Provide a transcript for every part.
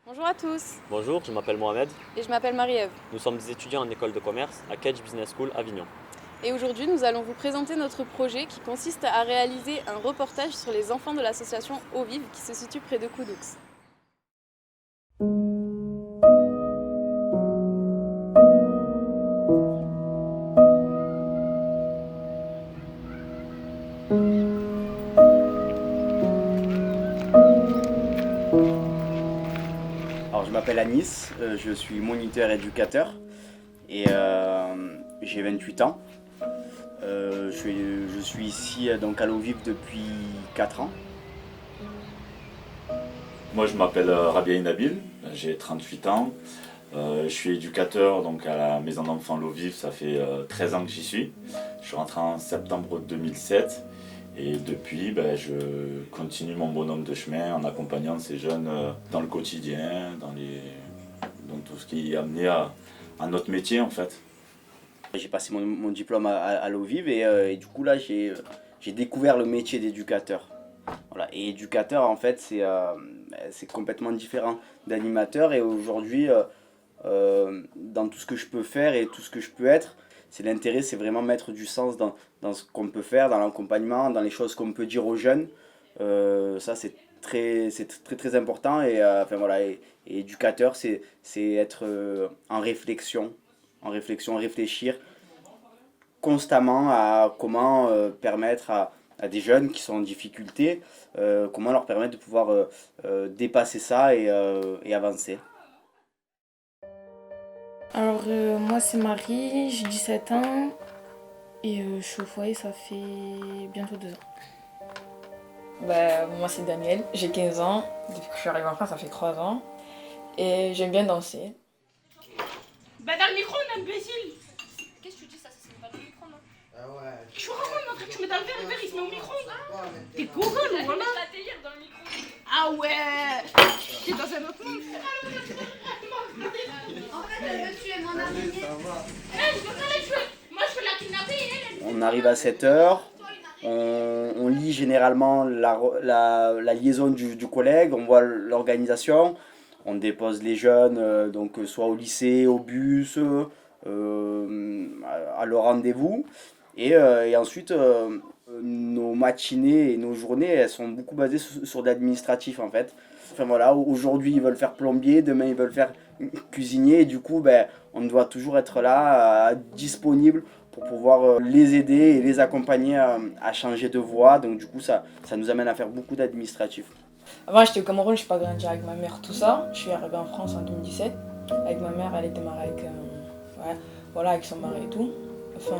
Bonjour à tous, Bonjour, je m'appelle Mohamed. et je m'appelle Marie-Ève. Nous sommes des étudiants en école de commerce à Kedge Business School Avignon. Et aujourd'hui, nous allons vous présenter notre projet qui consiste à réaliser un reportage sur les enfants de l'association Eau Vive qui se situe près de Coudoux. Alors, je m'appelle Anis, je suis moniteur éducateur et j'ai 28 ans. Je suis ici donc à l'Eau Vive depuis 4 ans. Moi, je m'appelle Rabia Nabil, j'ai 38 ans. Je suis éducateur donc, à la maison d'enfants L'Eau Vive, ça fait 13 ans que j'y suis. Je suis rentré en septembre 2007 et depuis, je continue mon bonhomme de chemin en accompagnant ces jeunes dans le quotidien, dans tout ce qui est amené à notre métier en fait. J'ai passé mon diplôme à l'Eau Vive et du coup là j'ai découvert le métier d'éducateur. Voilà. Et éducateur en fait c'est complètement différent d'animateur et aujourd'hui dans tout ce que je peux faire et tout ce que je peux être, l'intérêt c'est vraiment mettre du sens dans ce qu'on peut faire, dans l'accompagnement, dans les choses qu'on peut dire aux jeunes. Ça c'est très important et enfin voilà et éducateur c'est être réfléchir constamment à comment permettre à des jeunes qui sont en difficulté, comment leur permettre de pouvoir dépasser ça et avancer. Alors, moi, c'est Marie, j'ai 17 ans et je suis au foyer, ça fait bientôt 2 ans. Moi c'est Daniel, j'ai 15 ans, depuis que je suis arrivée en France ça fait 3 ans et j'aime bien danser. Dans le micro, on imbécile. Qu'est-ce que tu dis ça se met pas dans le micro, non? Ah ouais. Je raconte, après tu mets dans le verre il se met au micro. T'es Google, voilà. La télé dans le micro. Ah ouais. T'es dans un autre monde. En fait, elle veut tuer mon ami. Je veux pas la tuer. Moi, je veux la kidnapper. On arrive à 7 h, on lit généralement la liaison du collègue, on voit l'organisation, on dépose les jeunes donc soit au lycée, au bus, à leur rendez-vous. Et ensuite, nos matinées et nos journées, elles sont beaucoup basées sur de l'administratif en fait. Enfin voilà, aujourd'hui ils veulent faire plombier, demain ils veulent faire cuisinier, et du coup on doit toujours être là, disponible pour pouvoir les aider et les accompagner à changer de voie. Donc du coup ça nous amène à faire beaucoup d'administratif. Avant j'étais au Cameroun, je suis pas grandi avec ma mère, tout ça. Je suis arrivée en France en 2017 avec ma mère, elle était mariée avec son mari et tout. Enfin,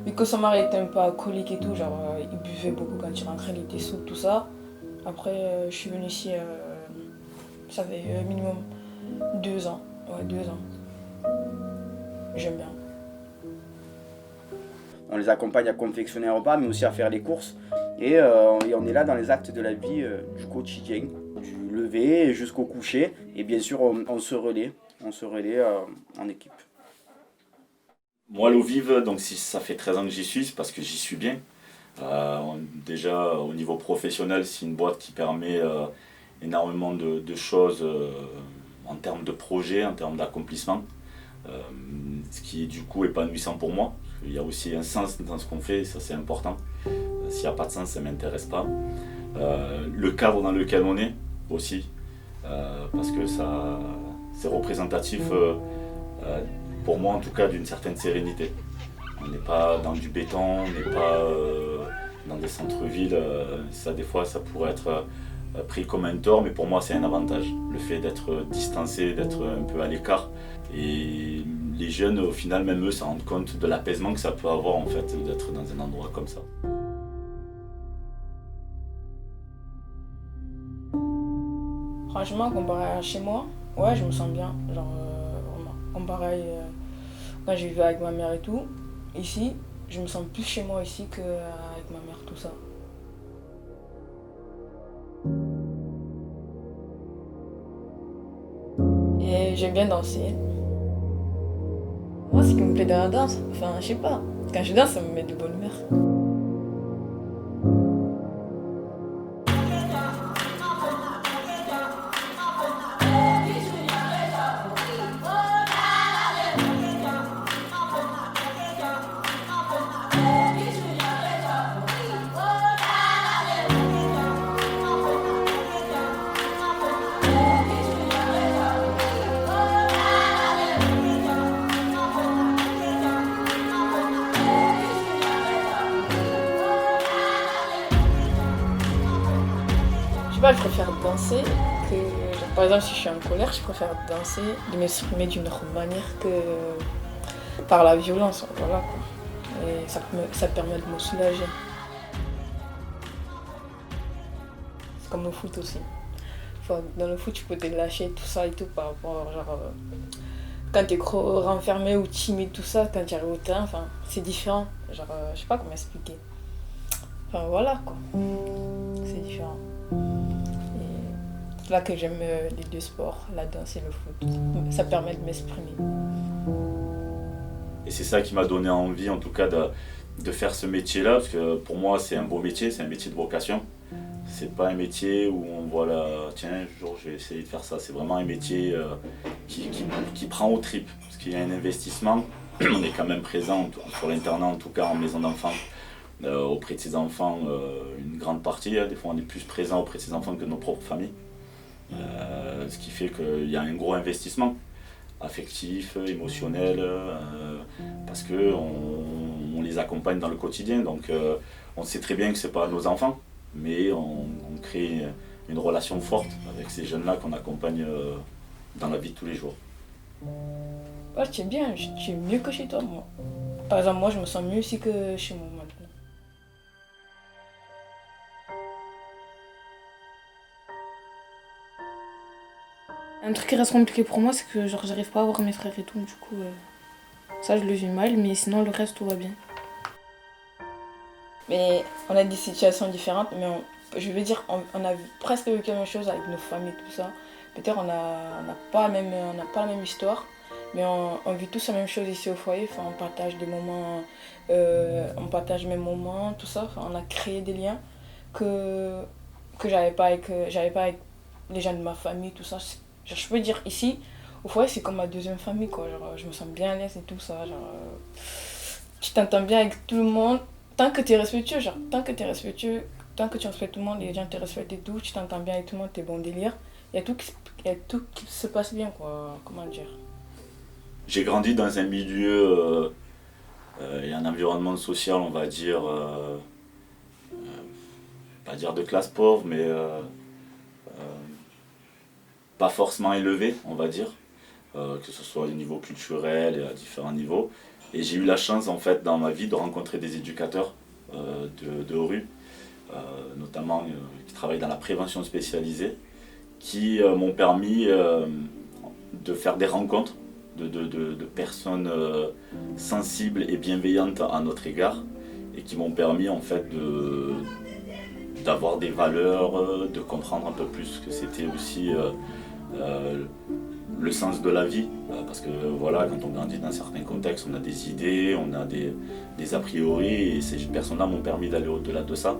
vu que son mari était un peu alcoolique et tout, genre il buvait beaucoup quand il rentrait, il était sous tout ça. Après je suis venue ici, ça fait minimum 2 ans. Ouais, 2 ans. J'aime bien. On les accompagne à confectionner un repas, mais aussi à faire les courses. Et on est là dans les actes de la vie du quotidien, du lever jusqu'au coucher. Et bien sûr, on se relaie en équipe. Moi, L'Eau Vive, donc si ça fait 13 ans que j'y suis, c'est parce que j'y suis bien. Déjà, au niveau professionnel, c'est une boîte qui permet énormément de choses en termes de projet, en termes d'accomplissement. Ce qui est du coup épanouissant pour moi. Il y a aussi un sens dans ce qu'on fait, et ça c'est important. S'il n'y a pas de sens, ça ne m'intéresse pas. Le cadre dans lequel on est aussi, parce que ça, c'est représentatif, pour moi en tout cas, d'une certaine sérénité. On n'est pas dans du béton, on n'est pas dans des centres-villes. Ça, des fois, ça pourrait être pris comme un tort, mais pour moi, c'est un avantage. Le fait d'être distancé, d'être un peu à l'écart. Et les jeunes, au final, même eux, se rendent compte de l'apaisement que ça peut avoir, en fait, d'être dans un endroit comme ça. Franchement, comparé à chez moi, ouais, je me sens bien. Genre, comparé quand j'ai vécu avec ma mère et tout, ici, je me sens plus chez moi ici qu'avec ma mère, tout ça. Et j'aime bien danser. Moi, ce qui me plaît dans la danse, enfin, je sais pas, quand je danse, ça me met de bonne humeur. pas, je préfère danser que... genre, par exemple, si je suis en colère, je préfère danser, de m'exprimer d'une autre manière que par la violence. Voilà, quoi. Et ça permet de me soulager. C'est comme le foot aussi. Enfin, dans le foot, tu peux te lâcher, tout ça et tout, par rapport, genre... quand t'es renfermé ou timide, tout ça, quand tu arrives au terrain, enfin, c'est différent. Genre, je sais pas comment expliquer. Enfin, voilà, quoi. C'est différent. Et c'est là que j'aime les deux sports, la danse et le foot. Ça permet de m'exprimer. Et c'est ça qui m'a donné envie, en tout cas, de faire ce métier-là, parce que pour moi, c'est un beau métier, c'est un métier de vocation. C'est pas un métier où on voit là, tiens, un jour je vais essayer de faire ça. C'est vraiment un métier qui prend aux tripes, parce qu'il y a un investissement. On est quand même présent sur l'internat, en tout cas en maison d'enfants, auprès de ses enfants, une grande partie. Des fois, on est plus présent auprès de ses enfants que de nos propres familles. Ce qui fait qu'il y a un gros investissement affectif, émotionnel, parce qu'on les accompagne dans le quotidien. Donc, on sait très bien que ce n'est pas nos enfants. Mais on crée une relation forte avec ces jeunes-là qu'on accompagne dans la vie de tous les jours. Ouais, tu es bien, tu es mieux que chez toi, moi. Par exemple, moi, je me sens mieux aussi que chez moi maintenant. Un truc qui reste compliqué pour moi, c'est que genre, j'arrive pas à voir mes frères et tout, du coup, ça je le vis mal, mais sinon le reste tout va bien. Mais on a des situations différentes, mais je veux dire, on a presque vécu la même chose avec nos familles, tout ça. Peut-être on n'a pas la même histoire, mais on vit tous la même chose ici au foyer. Enfin, on partage des moments, on partage les mêmes moments, tout ça. Enfin, on a créé des liens que j'avais pas avec les gens de ma famille, tout ça. Genre, je peux dire ici, au foyer, c'est comme ma deuxième famille, quoi. Genre, je me sens bien à l'aise et tout ça. Genre, tu t'entends bien avec tout le monde. Tant que tu es respectueux, tant que tu respectes tout le monde, les gens te respectent et tout, tu t'entends bien avec tout le monde, t'es bon délire. Il y a tout qui se passe bien, quoi. Comment dire. J'ai grandi dans un milieu et un environnement social, on va dire, pas dire de classe pauvre, mais pas forcément élevé, on va dire, que ce soit au niveau culturel et à différents niveaux. Et j'ai eu la chance, en fait, dans ma vie, de rencontrer des éducateurs de rue, notamment qui travaillent dans la prévention spécialisée, qui m'ont permis de faire des rencontres de personnes sensibles et bienveillantes à notre égard, et qui m'ont permis, en fait, d'avoir des valeurs, de comprendre un peu plus ce que c'était aussi le sens de la vie, parce que voilà, quand on grandit dans certains contextes, on a des idées, on a des a priori, et ces personnes-là m'ont permis d'aller au-delà de ça.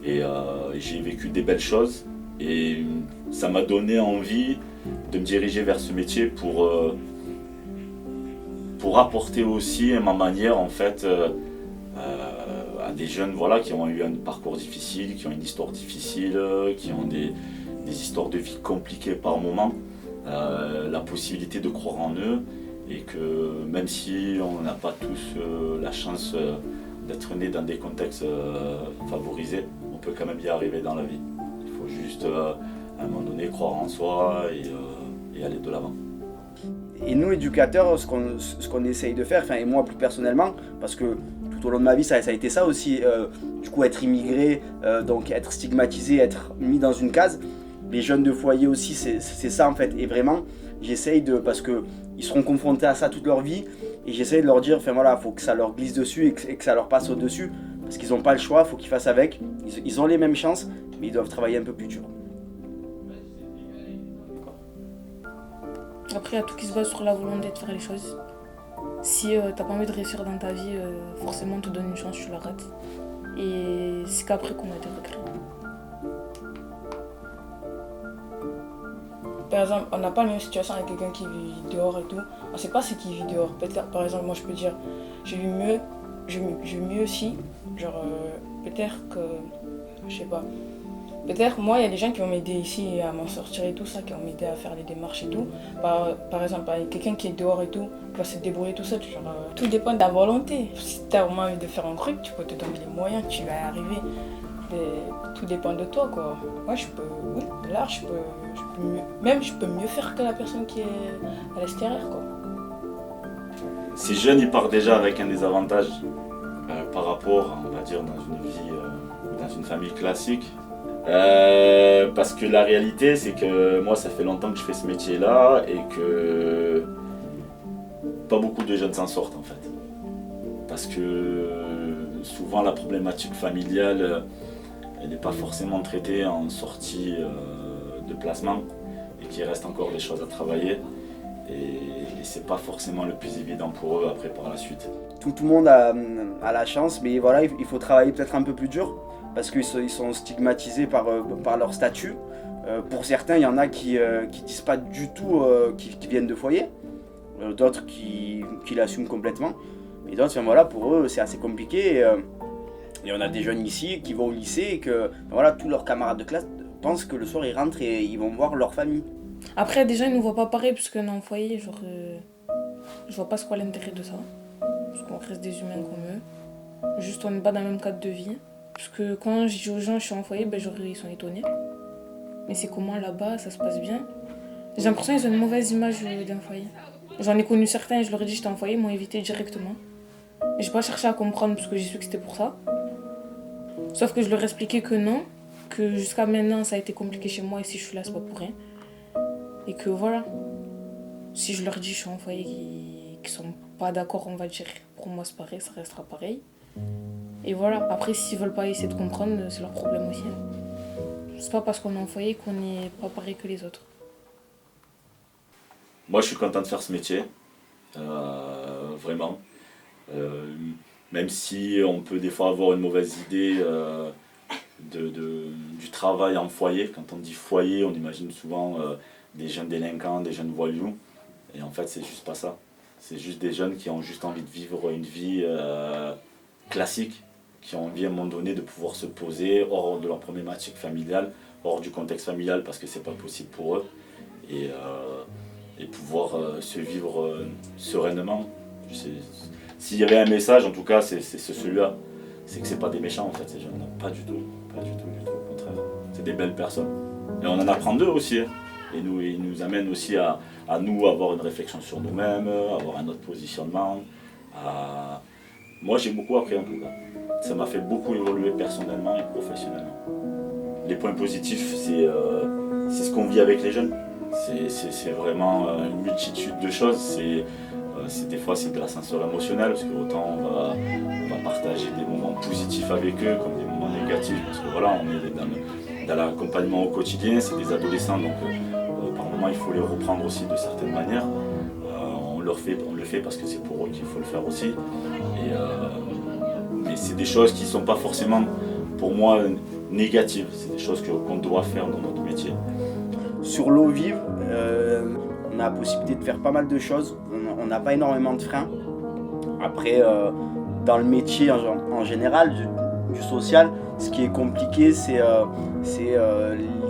Et j'ai vécu des belles choses, et ça m'a donné envie de me diriger vers ce métier pour apporter aussi ma manière, en fait, à des jeunes, voilà, qui ont eu un parcours difficile, qui ont une histoire difficile, qui ont des histoires de vie compliquées par moments. La possibilité de croire en eux, et que même si on n'a pas tous la chance d'être né dans des contextes favorisés, on peut quand même y arriver dans la vie. Il faut juste à un moment donné croire en soi et aller de l'avant. Et nous, éducateurs, ce qu'on essaye de faire, et moi plus personnellement, parce que tout au long de ma vie, ça a été ça aussi, du coup être immigré, donc être stigmatisé, être mis dans une case. Les jeunes de foyer aussi, c'est ça en fait. Et vraiment, j'essaye parce qu'ils seront confrontés à ça toute leur vie, et j'essaye de leur dire, voilà, faut que ça leur glisse dessus et que ça leur passe au-dessus, parce qu'ils n'ont pas le choix, il faut qu'ils fassent avec. Ils ont les mêmes chances, mais ils doivent travailler un peu plus dur. Après, il y a tout qui se base sur la volonté de faire les choses. Si t'as pas envie de réussir dans ta vie, forcément, on te donne une chance, tu la rates. Et c'est qu'après qu'on a des regrets. Par exemple, on n'a pas la même situation avec quelqu'un qui vit dehors et tout. On ne sait pas ce qui vit dehors. Peut-être, par exemple, moi je peux dire, j'ai vu mieux aussi. Genre, peut-être que, je sais pas. Peut-être, moi, il y a des gens qui vont m'aider ici à m'en sortir et tout ça, qui vont m'aider à faire les démarches et tout. Par exemple, quelqu'un qui est dehors et tout, qui va se débrouiller tout seul. Genre, tout dépend de ta volonté. Si tu as vraiment envie de faire un truc, tu peux te donner les moyens, tu vas y arriver. Tout dépend de toi, quoi. Moi, oui, l'art, je peux mieux faire que la personne qui est à l'extérieur, quoi. Ces jeunes, ils partent déjà avec un désavantage par rapport, on va dire, dans une vie, dans une famille classique. Parce que la réalité, c'est que moi, ça fait longtemps que je fais ce métier-là et que pas beaucoup de jeunes s'en sortent, en fait. Parce que souvent, la problématique familiale, elle n'est pas forcément traitée en sortie de placement et qu'il reste encore des choses à travailler. Et c'est pas forcément le plus évident pour eux après par la suite. Tout le monde a la chance, mais voilà, il faut travailler peut-être un peu plus dur parce qu'ils sont stigmatisés par leur statut. Pour certains, il y en a qui disent pas du tout qui viennent de foyer, d'autres qui l'assument complètement, et d'autres, voilà, pour eux, c'est assez compliqué. Et on a des jeunes ici qui vont au lycée et que voilà, tous leurs camarades de classe pensent que le soir ils rentrent et ils vont voir leur famille. Après, déjà, ils ne nous voient pas pareil, parce qu'on est en foyer, genre, je vois pas ce qu'est l'intérêt de ça. Parce qu'on reste des humains comme eux. Juste, on n'est pas dans le même cadre de vie. Parce que quand je dis aux gens, je suis en foyer, ben, genre, ils sont étonnés. Mais c'est comment là-bas, ça se passe bien. J'ai l'impression qu'ils ont une mauvaise image d'un foyer. J'en ai connu certains, et je leur ai dit que j'étais en foyer, ils m'ont évité directement. Et j'ai pas cherché à comprendre, parce que j'ai su que c'était pour ça. Sauf que je leur expliquais que non, que jusqu'à maintenant, ça a été compliqué chez moi, et si je suis là, c'est pas pour rien. Et que voilà, si je leur dis que je suis en foyer qui sont pas d'accord, on va dire, pour moi c'est pareil, ça restera pareil. Et voilà, après s'ils veulent pas essayer de comprendre, c'est leur problème aussi. C'est pas parce qu'on est en foyer qu'on n'est pas pareil que les autres. Moi je suis content de faire ce métier, vraiment. Même si on peut des fois avoir une mauvaise idée du travail en foyer. Quand on dit foyer, on imagine souvent des jeunes délinquants, des jeunes voyous. Et en fait, c'est juste pas ça. C'est juste des jeunes qui ont juste envie de vivre une vie classique, qui ont envie à un moment donné de pouvoir se poser hors de leur problématique familiale, hors du contexte familial parce que c'est pas possible pour eux. Et pouvoir se vivre sereinement. S'il y avait un message, en tout cas, c'est celui-là. C'est que c'est pas des méchants en fait, ces jeunes. Pas du tout, au contraire. C'est des belles personnes. Et on en apprend d'eux aussi. Hein. Et ils nous amènent aussi à nous avoir une réflexion sur nous-mêmes, avoir un autre positionnement. Moi j'ai beaucoup appris en tout cas. Ça m'a fait beaucoup évoluer personnellement et professionnellement. Les points positifs, c'est ce qu'on vit avec les jeunes. C'est vraiment une multitude de choses. Des fois c'est de l'ascenseur émotionnel parce que autant on va partager des moments positifs avec eux comme des moments négatifs parce que voilà, on est dans l'accompagnement au quotidien, c'est des adolescents donc par moments il faut les reprendre aussi de certaines manières. On le fait parce que c'est pour eux qu'il faut le faire aussi. Mais c'est des choses qui ne sont pas forcément pour moi négatives, c'est des choses qu'on doit faire dans notre métier. Sur l'eau vive, on a la possibilité de faire pas mal de choses. On n'a pas énormément de freins. Après, dans le métier en général, du social, ce qui est compliqué, c'est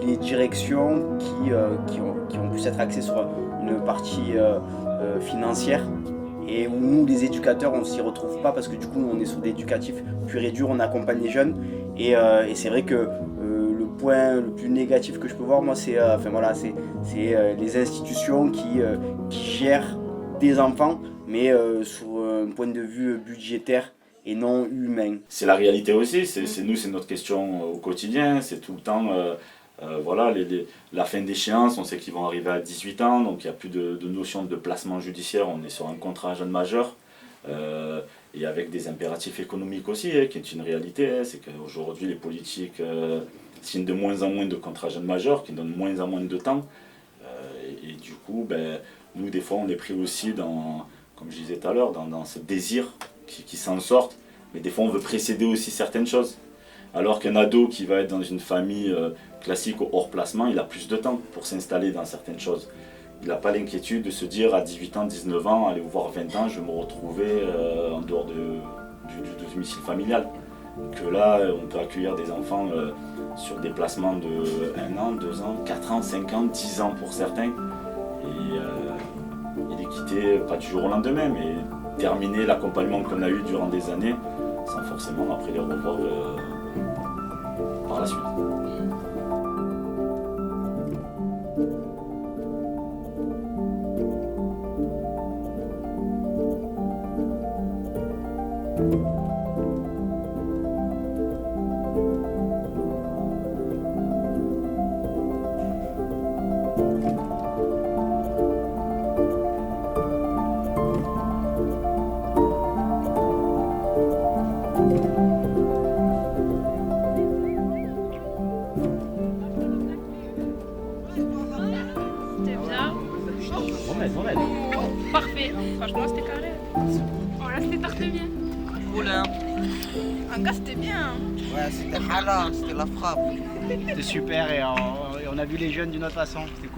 les directions qui vont plus être axées sur une partie financière. Et où nous, les éducateurs, on ne s'y retrouve pas parce que du coup, on est sur l'éducatif pur et dur, on accompagne les jeunes. Et c'est vrai que le point le plus négatif que je peux voir, moi, c'est les institutions qui gèrent des enfants, mais sur un point de vue budgétaire et non humain. C'est la réalité aussi, c'est notre question au quotidien, c'est tout le temps, la fin d'échéance, on sait qu'ils vont arriver à 18 ans, donc il n'y a plus de notion de placement judiciaire, on est sur un contrat jeune majeur, et avec des impératifs économiques aussi, qui est une réalité, c'est qu'aujourd'hui les politiques signent de moins en moins de contrats jeunes majeurs, qui donnent de moins en moins de temps, et du coup, nous des fois on est pris aussi dans, comme je disais tout à l'heure, dans ce désir qui s'en sortent, mais des fois on veut précéder aussi certaines choses. Alors qu'un ado qui va être dans une famille classique au hors placement, il a plus de temps pour s'installer dans certaines choses. Il n'a pas l'inquiétude de se dire à 18 ans, 19 ans, allez voir 20 ans, je vais me retrouver en dehors du domicile familial. Que là, on peut accueillir des enfants sur des placements de 1 an, 2 ans, 4 ans, 5 ans, 10 ans pour certains. Et les quitter, pas du jour au lendemain, mais terminer l'accompagnement qu'on a eu durant des années, sans forcément après les revoir par la suite. C'était bien. Parfait. Franchement, c'était carré. Voilà, c'était parfait bien. Oula. En gars, c'était bien. Ouais, c'était halal, c'était la frappe. C'était super et on a vu les jeunes d'une autre façon. C'était cool.